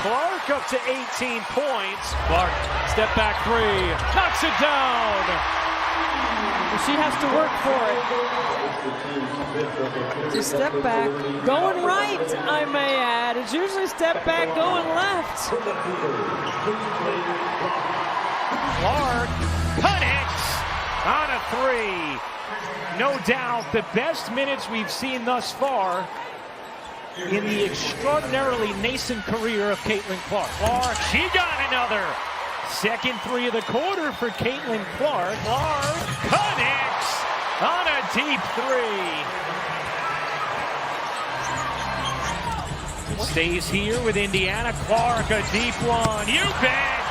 Clark up to 18 points. Clark, step back three, knocks it down. She has to work for it. Just step back, going right, I may add. It's usually step back, going left. Clark connects on a three. No doubt the best minutes we've seen thus far in the extraordinarily nascent career of Caitlin Clark. Clark, she got another. Second three of the quarter for Caitlin Clark. Clark connects on a deep three. Stays here with Indiana. Clark, a deep one. You bet.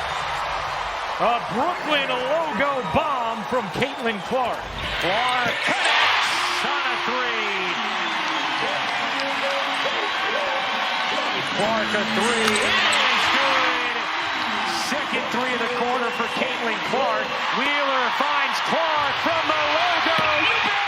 A Brooklyn logo bomb from Caitlin Clark. Clark connects on a three. Clark a three. It is good. Second three of the quarter for Caitlin Clark. Wheeler finds Clark from the logo. You bet.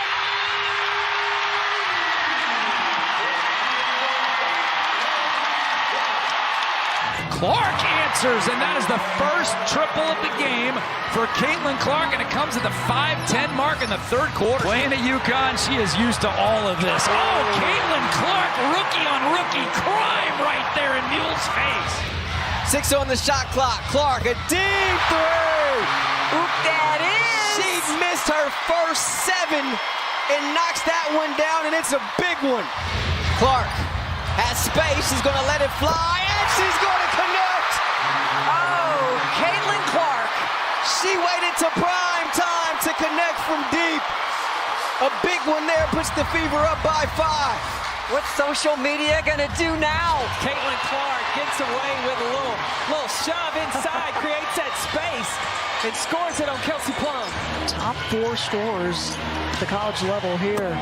Clark answers, and that is the first triple of the game for Caitlin Clark, and it comes at the 5:10 mark in the third quarter. Playing at UConn, she is used to all of this. Oh, Caitlin Clark, rookie on rookie crime right there in Mule's face. 6 on the shot clock. Clark, a deep three. Oop, that is. She missed her first 7 and knocks that one down, and it's a big one. Clark has space. She's going to let it fly, and she's going to connect. Oh, Caitlin Clark. She waited to prime time to connect from deep. A big one there puts the Fever up by 5. What's social media going to do now? Caitlin Clark gets away with a little shove inside, creates that space, and scores it on Kelsey Plum. Top 4 scorers at the college level here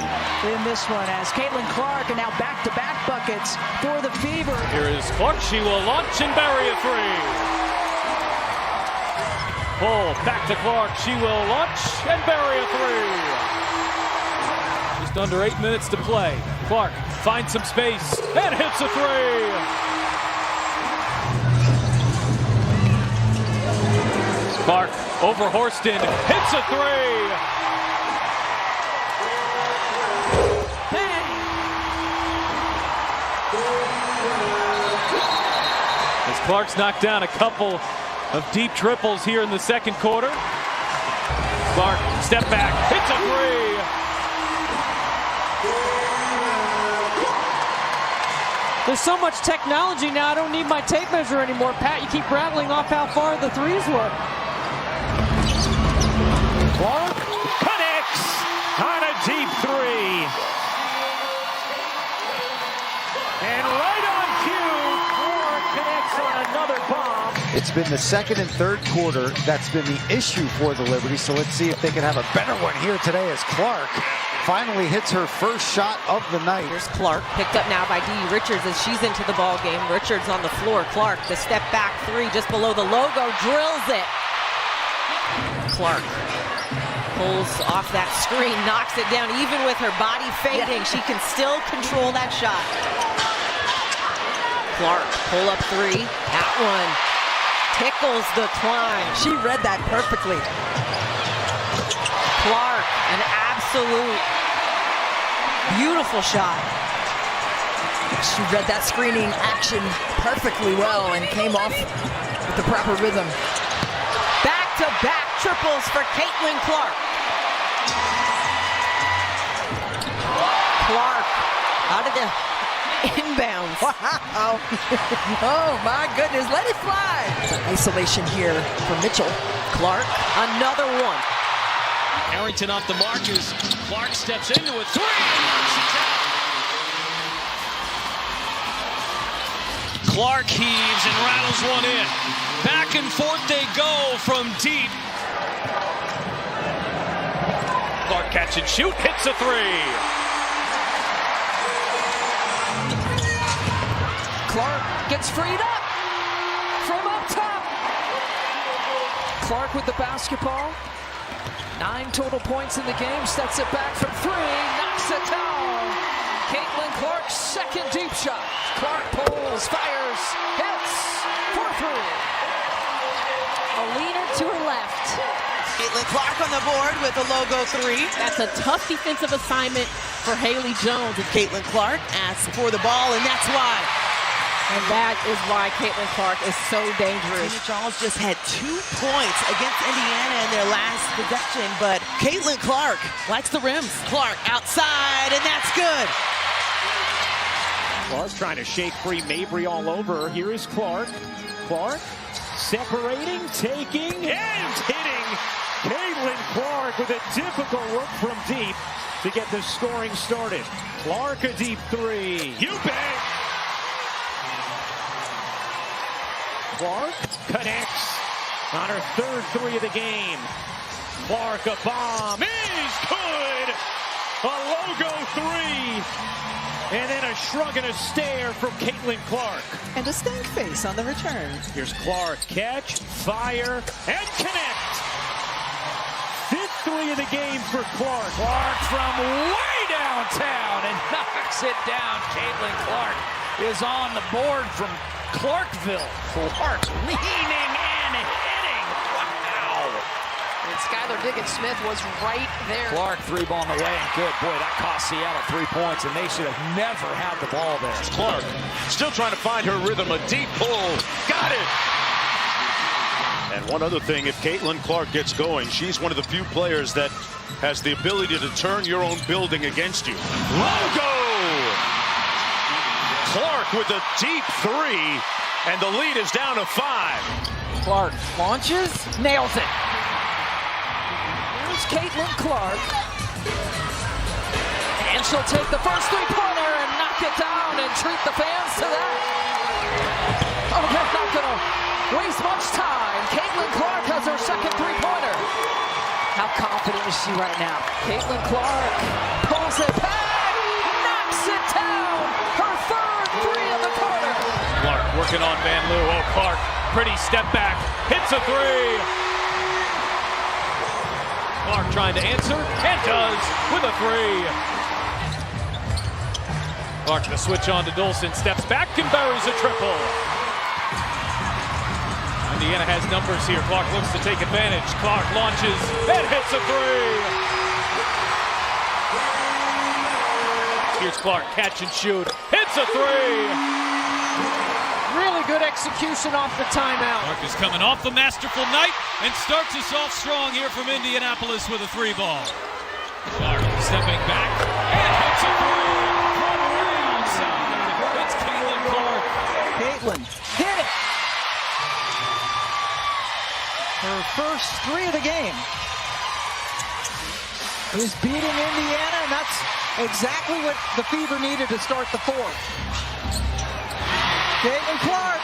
in this one, as Caitlin Clark, and now back-to-back buckets for the Fever. Here is Clark. She will launch and bury a three. Pull back to Clark. She will launch and bury a three. Just under 8 minutes to play. Clark finds some space and hits a three. Clark over Horston, hits a three. As Clark's knocked down a couple of deep triples here in the second quarter. Clark, step back, hits a three. There's so much technology now, I don't need my tape measure anymore. Pat, you keep rattling off how far the threes were. Clark connects on a deep three. And right on cue, Clark connects on another bomb. It's been the second and third quarter that's been the issue for the Liberty, so let's see if they can have a better one here today as Clark finally hits her first shot of the night. Here's Clark, picked up now by Dee Richards as she's into the ball game. Richards on the floor. Clark, the step back three just below the logo, drills it. Clark pulls off that screen, knocks it down. Even with her body fading, she can still control that shot. Clark, pull up three. That one tickles the twine. She read that perfectly. Clark, an absolute beautiful shot. She read that screening action perfectly well and came off with the proper rhythm. Back-to-back triples for Caitlin Clark. Clark out of the inbounds. Wow. Oh my goodness, let it fly. Isolation here for Mitchell. Clark, another one. Harrington off the markers. Clark steps into a three. Clark heaves and rattles one in. Back and forth they go from deep. Clark catch and shoot, hits a three. Clark gets freed up from up top. Clark with the basketball. 9 total points in the game, steps it back from 3, knocks it down. Caitlin Clark's second deep shot. Clark pulls, fires, hits. Clark on the board with a logo 3. That's a tough defensive assignment for Haley Jones. Caitlin Clark asks for the ball, and that's why. And that is why Caitlin Clark is so dangerous. Tina Charles just had 2 points against Indiana in their last possession, but Caitlin Clark likes the rims. Clark outside, and that's good. Clark trying to shake free Mabry all over. Here is Clark. Clark separating, taking, and hitting. Caitlin Clark with a difficult look from deep to get the scoring started. Clark a deep 3. You bet. Clark connects on her third 3 of the game. Clark a bomb is good. A logo 3. And then a shrug and a stare from Caitlin Clark. And a stank face on the return. Here's Clark, catch, fire, and connect. Fifth 3 of the game for Clark. Clark from way downtown and knocks it down. Caitlin Clark is on the board from Clarkville. Clark leaning and hitting. Wow. And Skylar Diggins-Smith was right there. Clark 3-ball on the way and good. Boy, that cost Seattle 3 points and they should have never had the ball there. Clark still trying to find her rhythm. A deep pull. Got it. And one other thing, if Caitlin Clark gets going, she's one of the few players that has the ability to turn your own building against you. Logo! Clark with a deep 3, and the lead is down to 5. Clark launches, nails it. Here's Caitlin Clark. And she'll take the first 3-pointer and knock it down and treat the fans to that. Oh, that's not going to waste much time. Caitlin Clark has her second 3-pointer. How confident is she right now? Caitlin Clark pulls it back, knocks it down. Her third 3 of the quarter. Clark working on Van Loo. Oh, Clark, pretty step back, hits a 3. Clark trying to answer, and does with a 3. Clark the switch on to Dolson, steps back and buries a triple. Indiana has numbers here. Clark looks to take advantage. Clark launches and hits a 3. Here's Clark, catch and shoot, hits a 3. Really good execution off the timeout. Clark is coming off a masterful night and starts us off strong here from Indianapolis with a 3-ball. Clark stepping back and hits a 3 from way outside. That's Caitlin Clark. Caitlin hit it. Her first 3 of the game is beating Indiana, and that's exactly what the Fever needed to start the 4th. Caitlin Clark,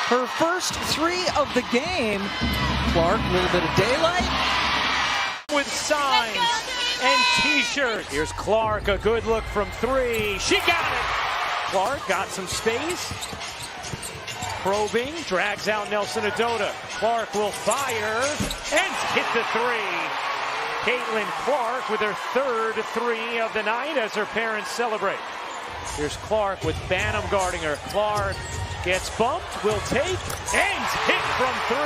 her first 3 of the game. Clark, a little bit of daylight. With signs and t-shirts. Here's Clark, a good look from 3. She got it. Clark got some space. Probing, drags out Nelson Adota. Clark will fire and hit the 3. Caitlin Clark with her third 3 of the night as her parents celebrate. Here's Clark with Banham guarding her. Clark gets bumped, will take, and hit from 3.